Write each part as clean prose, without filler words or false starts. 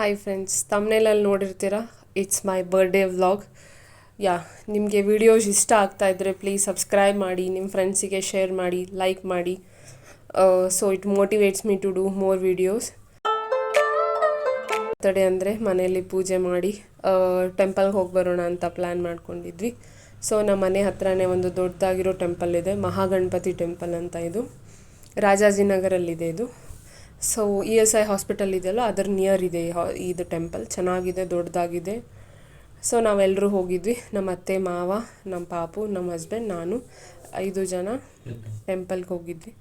Hi friends, ತಮ್ನೇಲಲ್ಲಿ ನೋಡಿರ್ತೀರ, it's my birthday vlog. ನಿಮಗೆ ವಿಡಿಯೋಸ್ ಇಷ್ಟ ಆಗ್ತಾ ಇದ್ದರೆ ಪ್ಲೀಸ್ ಸಬ್ಸ್ಕ್ರೈಬ್ ಮಾಡಿ, ನಿಮ್ಮ ಫ್ರೆಂಡ್ಸಿಗೆ ಶೇರ್ ಮಾಡಿ, ಲೈಕ್ ಮಾಡಿ. So it motivates me to do more videos. Birthday ಅಂದರೆ ಮನೆಯಲ್ಲಿ ಪೂಜೆ ಮಾಡಿ ಟೆಂಪಲ್ಗೆ ಹೋಗಿ ಬರೋಣ ಅಂತ ಪ್ಲ್ಯಾನ್ ಮಾಡ್ಕೊಂಡಿದ್ವಿ. ಸೊ ನಮ್ಮ ಮನೆ ಹತ್ರನೇ ಒಂದು ದೊಡ್ಡದಾಗಿರೋ ಟೆಂಪಲ್ ಇದೆ, ಮಹಾಗಣಪತಿ ಟೆಂಪಲ್ ಅಂತ. ಇದು ರಾಜಾಜಿನಗರಲ್ಲಿದೆ. ಇದು ಸೊ ESI ಹಾಸ್ಪಿಟಲ್ ಇದೆಯಲ್ಲ, ಅದರ ನಿಯರ್ ಇದೆ ಇದು ಟೆಂಪಲ್. ಚೆನ್ನಾಗಿದೆ, ದೊಡ್ಡದಾಗಿದೆ. ಸೊ ನಾವೆಲ್ಲರೂ ಹೋಗಿದ್ವಿ, ನಮ್ಮ ಅತ್ತೆ, ಮಾವ, ನಮ್ಮ ಪಾಪು, ನಮ್ಮ ಹಸ್ಬೆಂಡ್, ನಾನು, 5 ಜನ ಟೆಂಪಲ್ಗೆ ಹೋಗಿದ್ವಿ.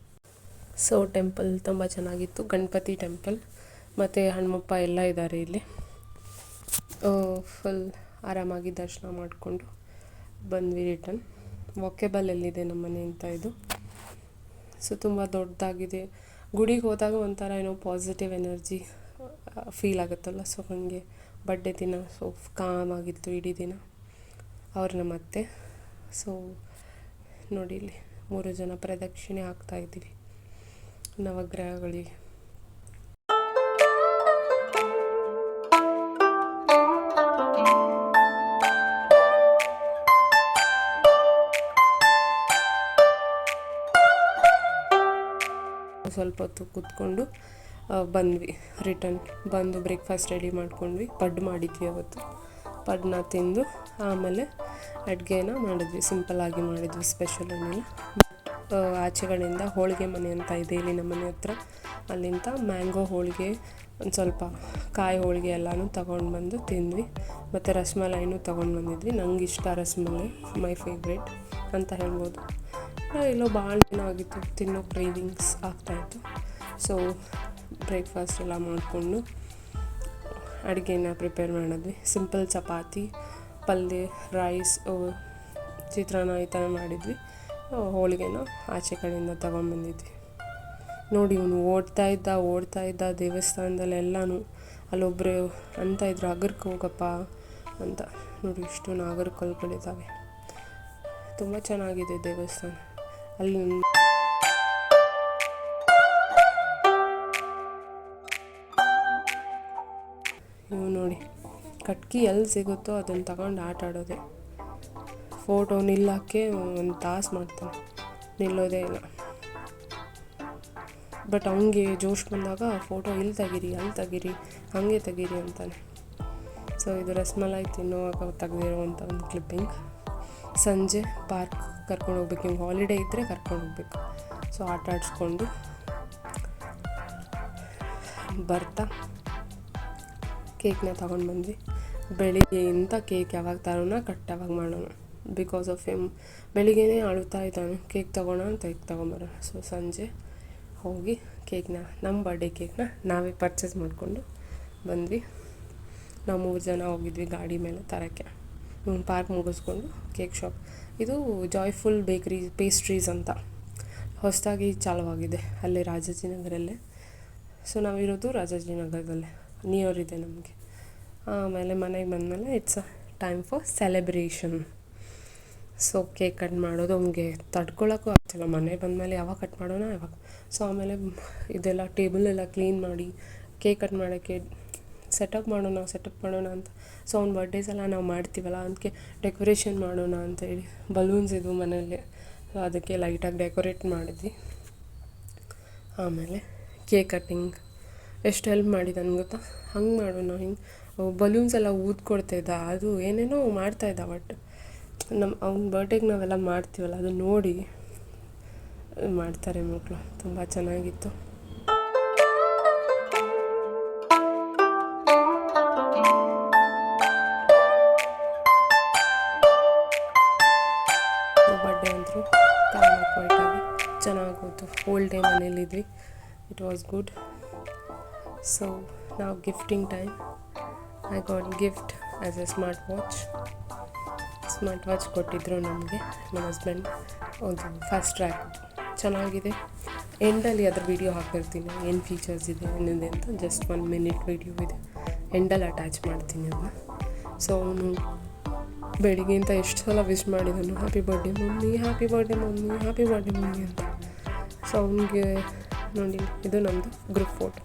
ಸೊ ಟೆಂಪಲ್ ತುಂಬ ಚೆನ್ನಾಗಿತ್ತು, ಗಣಪತಿ ಟೆಂಪಲ್. ಮತ್ತು ಹನುಮಪ್ಪ ಎಲ್ಲ ಇದ್ದಾರೆ ಇಲ್ಲಿ. ಫುಲ್ ಆರಾಮಾಗಿ ದರ್ಶನ ಮಾಡಿಕೊಂಡು ಬಂದ್ವಿ ರಿಟರ್ನ್. ವಾಕೆಬಲ್ ಎಲ್ಲಿದೆ ನಮ್ಮ ಮನೆ ಅಂತ ಇದು. ಸೊ ತುಂಬ ದೊಡ್ಡದಾಗಿದೆ. ಗುಡಿಗೆ ಹೋದಾಗ ಒಂಥರ ಏನೋ ಪಾಸಿಟಿವ್ ಎನರ್ಜಿ ಫೀಲ್ ಆಗುತ್ತಲ್ಲ. ಸೊ ಹಾಗೆ ಬರ್ಡೇ ದಿನ ಸೊ ಕಾಮ್ ಆಗಿತ್ತು ಇಡೀ ದಿನ. ಅವ್ರು ನಮ್ಮ ಅತ್ತೆ. ಸೊ ನೋಡಿ, ಇಲ್ಲಿ 3 ಜನ ಪ್ರದಕ್ಷಿಣೆ ಆಗ್ತಾಯಿದ್ದೀವಿ ನವಗ್ರಹಗಳಿಗೆ. ಸ್ವಲ್ಪ ಹೊತ್ತು ಕೂತ್ಕೊಂಡು ಬಂದ್ವಿ. ರಿಟರ್ನ್ ಬಂದು ಬ್ರೇಕ್ಫಾಸ್ಟ್ ರೆಡಿ ಮಾಡ್ಕೊಂಡ್ವಿ. ಪಡ್ಡು ಮಾಡಿದ್ವಿ ಅವತ್ತು. ಪಡ್ಡನ್ನ ತಿಂದು ಆಮೇಲೆ ಅಡುಗೆನ ಮಾಡಿದ್ವಿ. ಸಿಂಪಲ್ಲಾಗಿ ಮಾಡಿದ್ವಿ, ಸ್ಪೆಷಲ್ ಏನಿಲ್ಲ. ಆಚೆಗಳಿಂದ ಹೋಳಿಗೆ ಮನೆ ಅಂತ ಇದೆ ಇಲ್ಲಿ ನಮ್ಮ ಮನೆ ಹತ್ರ. ಅಲ್ಲಿಂದ ಮ್ಯಾಂಗೋ ಹೋಳಿಗೆ, ಒಂದು ಸ್ವಲ್ಪ ಕಾಯಿ ಹೋಳಿಗೆ ಎಲ್ಲನೂ ತೊಗೊಂಡು ಬಂದು ತಿಂದ್ವಿ. ಮತ್ತು ರಸಮಲೈನೂ ತೊಗೊಂಡು ಬಂದಿದ್ವಿ. ನಂಗೆ ಇಷ್ಟ ರಸಮಲೈ, ಮೈ ಫೇವ್ರೇಟ್ ಅಂತ ಹೇಳ್ಬೋದು. ಎಲ್ಲೋ ಭಾಳ ದಿನ ಆಗಿತ್ತು, ತಿನ್ನೋ ಕ್ರೇವಿಂಗ್ಸ್ ಆಗ್ತಾಯಿತ್ತು. ಸೊ ಬ್ರೇಕ್ಫಾಸ್ಟ್ ಎಲ್ಲ ಮಾಡಿಕೊಂಡು ಅಡುಗೆನ ಪ್ರಿಪೇರ್ ಮಾಡಿದ್ವಿ. ಸಿಂಪಲ್ ಚಪಾತಿ, ಪಲ್ಯ, ರೈಸ್, ಚಿತ್ರಾನ್ನ ಈ ಥರ ಮಾಡಿದ್ವಿ. ಹೋಳಿಗೆನ ಆಚೆ ಕಡೆಯಿಂದ ತೊಗೊಂಬಂದಿದ್ವಿ. ನೋಡಿ, ಇವನು ಓಡ್ತಾ ಇದ್ದ ದೇವಸ್ಥಾನದಲ್ಲೆಲ್ಲನೂ. ಅಲ್ಲೊಬ್ಬರು ಅಂತ ಇದ್ರು, ಅಗರ್ಗೆ ಹೋಗಪ್ಪ ಅಂತ. ನೋಡಿ, ಇಷ್ಟು ನಾಗರ ಕಲ್ಗಳಿದ್ದಾವೆ. ತುಂಬ ಚೆನ್ನಾಗಿದೆ ದೇವಸ್ಥಾನ. ಅಲ್ಲಿ ಇವು ನೋಡಿ, ಕಟ್ಗೆ ಎಲ್ಲಿ ಸಿಗುತ್ತೋ ಅದನ್ನು ತಗೊಂಡು ಆಟ ಆಡೋದೆ. ಫೋಟೋ ನಿಲ್ಲೋಕ್ಕೆ 1 ತಾಸು ಮಾಡ್ತಾನೆ, ನಿಲ್ಲೋದೇ ಇಲ್ಲ. ಬಟ್ ಅವನಿಗೆ ಜೋಶ್ ಬಂದಾಗ ಫೋಟೋ ಇಲ್ಲಿ ತೆಗೀರಿ, ಅಲ್ಲಿ ತೆಗೀರಿ, ಹಾಗೆ ತೆಗೀರಿ ಅಂತಾನೆ. ಸೊ ಇದು ರಸಮಲೈ ತಿನ್ನುವಾಗ ತೆಗೆದಿರೋವಂಥ ಒಂದು ಕ್ಲಿಪ್ಪಿಂಗ್. ಸಂಜೆ ಪಾರ್ಕ್ ಕರ್ಕೊಂಡು ಹೋಗ್ಬೇಕು. ಹಿಂಗೆ ಹಾಲಿಡೇ ಇದ್ದರೆ ಕರ್ಕೊಂಡು ಹೋಗ್ಬೇಕು. ಸೊ ಆಟ ಆಡಿಸ್ಕೊಂಡು ಬರ್ತಾ ಕೇಕ್ನ ತೊಗೊಂಡು ಬಂದ್ವಿ. ಬೆಳಿಗ್ಗೆಯಿಂದ ಕೇಕ್ ಯಾವಾಗ ತರೋಣ, ಕಟ್ ಯಾವಾಗ ಮಾಡೋಣ, ಬಿಕಾಸ್ ಆಫ್ ಬೆಳಿಗ್ಗೆನೇ ಅಳುತ್ತಾ ಇದ್ದಾನೆ, ಕೇಕ್ ತೊಗೋಣ ಅಂತ ಕೇಕ್ ತೊಗೊಂಬರೋಣ. ಸೊ ಸಂಜೆ ಹೋಗಿ ಕೇಕ್ನ, ನಮ್ಮ ಬರ್ಡೇ ಕೇಕ್ನ ನಾವೇ ಪರ್ಚೇಸ್ ಮಾಡಿಕೊಂಡು ಬಂದ್ವಿ. ನಾವು 3 ಜನ ಹೋಗಿದ್ವಿ ಗಾಡಿ ಮೇಲೆ ತರೋಕ್ಕೆ. ಪಾರ್ಕ್ ಮುಗಿಸ್ಕೊಂಡು ಕೇಕ್ ಶಾಪ್. ಇದು ಜಾಯ್ಫುಲ್ ಬೇಕ್ರಿ ಪೇಸ್ಟ್ರೀಸ್ ಅಂತ ಹೊಸದಾಗಿ ಚಾಲುವಾಗಿದೆ ಅಲ್ಲಿ ರಾಜಾಜಿನಗರಲ್ಲೇ. ಸೊ ನಾವಿರೋದು ರಾಜಾಜಿನಗರದಲ್ಲೇ, ನಿಯರ್ ಇದೆ ನಮಗೆ. ಆಮೇಲೆ ಮನೆಗೆ ಬಂದಮೇಲೆ it's time for celebration. So cake cut ಮಾಡೋದು ಅವನಿಗೆ ತಡ್ಕೊಳ್ಳೋಕ್ಕೂ ಆಗ್ತಿಲ್ಲ. ಮನೆ ಬಂದಮೇಲೆ ಯಾವಾಗ ಕಟ್ ಮಾಡೋಣ ಯಾವಾಗ. ಸೊ ಆಮೇಲೆ ಇದೆಲ್ಲ ಟೇಬಲೆಲ್ಲ ಕ್ಲೀನ್ ಮಾಡಿ ಕೇಕ್ ಕಟ್ ಮಾಡೋಕ್ಕೆ ಸೆಟಪ್ ಮಾಡೋಣ ಅಂತ. ಸೊ ಅವ್ನ ಬರ್ಡೇಸ್ ಎಲ್ಲ ನಾವು ಮಾಡ್ತೀವಲ್ಲ, ಅದಕ್ಕೆ ಡೆಕೋರೇಷನ್ ಮಾಡೋಣ ಅಂತೇಳಿ ಬಲೂನ್ಸ್ ಇದು ಮನೆಯಲ್ಲೇ. ಸೊ ಅದಕ್ಕೆ ಲೈಟಾಗಿ ಡೆಕೋರೇಟ್ ಮಾಡಿದ್ವಿ. ಆಮೇಲೆ ಕೇಕ್ ಕಟ್ಟಿಂಗ್ ಎಷ್ಟು ಹೆಲ್ಪ್ ಮಾಡಿದ್ದಾನೆ ಗೊತ್ತಾ. ಹಂಗೆ ಮಾಡೋಣ, ಹಿಂಗೆ ಬಲೂನ್ಸ್ ಎಲ್ಲ ಊದ್ಕೊಡ್ತಾಯಿದ್ದ, ಅದು ಏನೇನೋ ಮಾಡ್ತಾಯಿದ್ದ. ಬಟ್ ಅವ್ನ ಬರ್ಡೇಗೆ ನಾವೆಲ್ಲ ಮಾಡ್ತೀವಲ್ಲ, ಅದು ನೋಡಿ ಮಾಡ್ತಾರೆ ಮಕ್ಕಳು. ತುಂಬ ಚೆನ್ನಾಗಿತ್ತು. ಬರ್ಡೇ ಅಂದರು ಕ್ವೈಟಾಗಿ ಚೆನ್ನಾಗೋದು. ಹೋಲ್ ಡೇ ಮನೇಲಿದ್ವಿ. It was good. ಸೊ ನಾವು gifting time. I got gift as a smart watch ಕೊಟ್ಟಿದ್ದರು ನಮಗೆ, ನಮ್ಮ ಹಸ್ಬೆಂಡ್. ಒಂದು ಫಾಸ್ಟ್ ಟ್ರ್ಯಾಕ್ ಚೆನ್ನಾಗಿದೆ. ಎಂಡಲ್ಲಿ ಅದ್ರ ವೀಡಿಯೋ ಹಾಕಿರ್ತೀನಿ, ಏನು ಫೀಚರ್ಸ್ ಇದೆ ಏನಿದೆ ಅಂತ. ಜಸ್ಟ್ 1 ಮಿನಿಟ್ ವೀಡಿಯೋ ಇದೆ, ಎಂಡಲ್ಲಿ ಅಟ್ಯಾಚ್ ಮಾಡ್ತೀನಿ ಅದನ್ನ. ಸೊ ಅವನು ಬೆಳಿಗ್ಗೆಯಿಂದ ಎಷ್ಟು ಸಲ ವಿಶ್ ಮಾಡಿದನು, happy birthday mummy, happy birthday mummy, happy birthday mummy ಅಂತ. ಸೊ ಅವನಿಗೆ ನೋಡಿ, ಇದು ನಮ್ಮದು ಗ್ರೂಪ್ ಫೋಟೋ.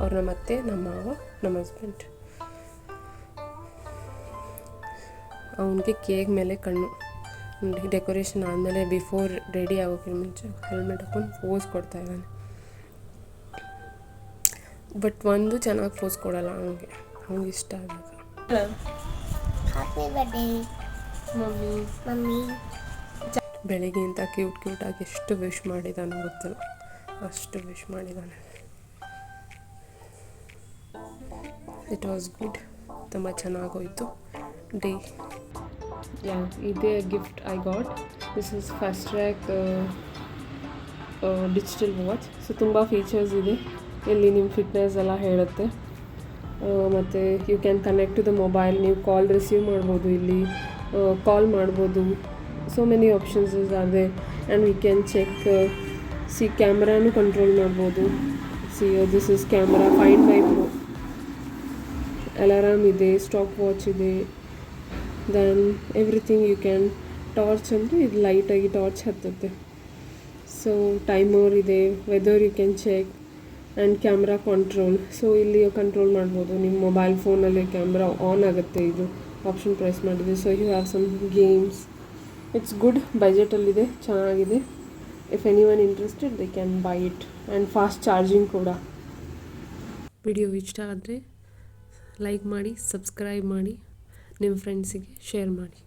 ಅವ್ರು ನಮ್ಮ ಅತ್ತೆ, ನಮ್ಮ ಮಾವ, ನಮ್ಮ ಹಸ್ಬೆಂಡ್. ಅವನಿಗೆ ಕೇಕ್ ಮೇಲೆ ಕಣ್ಣು. ಡೆಕೋರೇಷನ್ ಆದಮೇಲೆ ಬಿಫೋರ್ ರೆಡಿ ಆಗೋಕ್ಕೆ ಮುಂಚೆ ಹೆಲ್ಮೆಟ್ ಹಾಕೊಂಡು ಪೋಸ್ ಕೊಡ್ತಾ ಇದ್ದಾನೆ. ಬಟ್ ಒಂದು ಚೆನ್ನಾಗಿ ಪೋಸ್ ಕೊಡಲ್ಲ ಅವ್ನಿಗೆ ಇಷ್ಟ ಆದಾಗ. Happy birthday mummy. ಬೆಳಿಗ್ಗೆಯಿಂದ ಕ್ಯೂಟಾಗಿ ಎಷ್ಟು ವಿಶ್ ಮಾಡಿದ್ದಾನೆ ಗೊತ್ತಿಲ್ಲ, ಅಷ್ಟು ವಿಶ್ ಮಾಡಿದ್ದಾನೆ. ಇಟ್ ವಾಸ್ ಗುಡ್, ತುಂಬ ಚೆನ್ನಾಗೋಯಿತು ಡೇ. ಇದೇ gift I got. This is fast track digital watch. So ತುಂಬ ಫೀಚರ್ಸ್ ಇದೆ ಇಲ್ಲಿ, ನಿಮ್ಮ ಫಿಟ್ನೆಸ್ ಎಲ್ಲ ಹೇಳುತ್ತೆ. ಮತ್ತು you can connect to the mobile. ನೀವು ಕಾಲ್ ರಿಸೀವ್ ಮಾಡ್ಬೋದು, ಇಲ್ಲಿ ಕಾಲ್ ಮಾಡ್ಬೋದು. So many options are there. And we can check ಕ್ಯಾಮ್ರಾನು ಕಂಟ್ರೋಲ್ ಮಾಡ್ಬೋದು. This is camera, find my pro, alarm ಇದೆ, ಸ್ಟಾಪ್ ವಾಚ್ ಇದೆ. Then everything you can. Torch ಅಂದರೆ ಇದು ಲೈಟಾಗಿ ಟಾರ್ಚ್ ಹತ್ತುತ್ತೆ. ಸೊ ಟೈಮರ್ ಇದೆ, weather you can check. And camera control. So ಇಲ್ಲಿ ಕಂಟ್ರೋಲ್ ಮಾಡ್ಬೋದು, ನಿಮ್ಮ ಮೊಬೈಲ್ ಫೋನಲ್ಲಿ ಕ್ಯಾಮ್ರಾ ಆನ್ ಆಗುತ್ತೆ. ಇದು ಆಪ್ಷನ್ ಪ್ರೆಸ್ ಮಾಡಿದೆ. So you have some games. It's good, ಬಜೆಟಲ್ಲಿದೆ, ಚೆನ್ನಾಗಿದೆ. If anyone interested they can buy it. And fast charging ಕೂಡ. ವಿಡಿಯೋ ಇಷ್ಟ ಆದರೆ ಲೈಕ್ ಮಾಡಿ, ಸಬ್ಸ್ಕ್ರೈಬ್ ಮಾಡಿ, ನಿಮ್ಮ ಫ್ರೆಂಡ್ಸಿಗೆ ಶೇರ್ ಮಾಡಿ.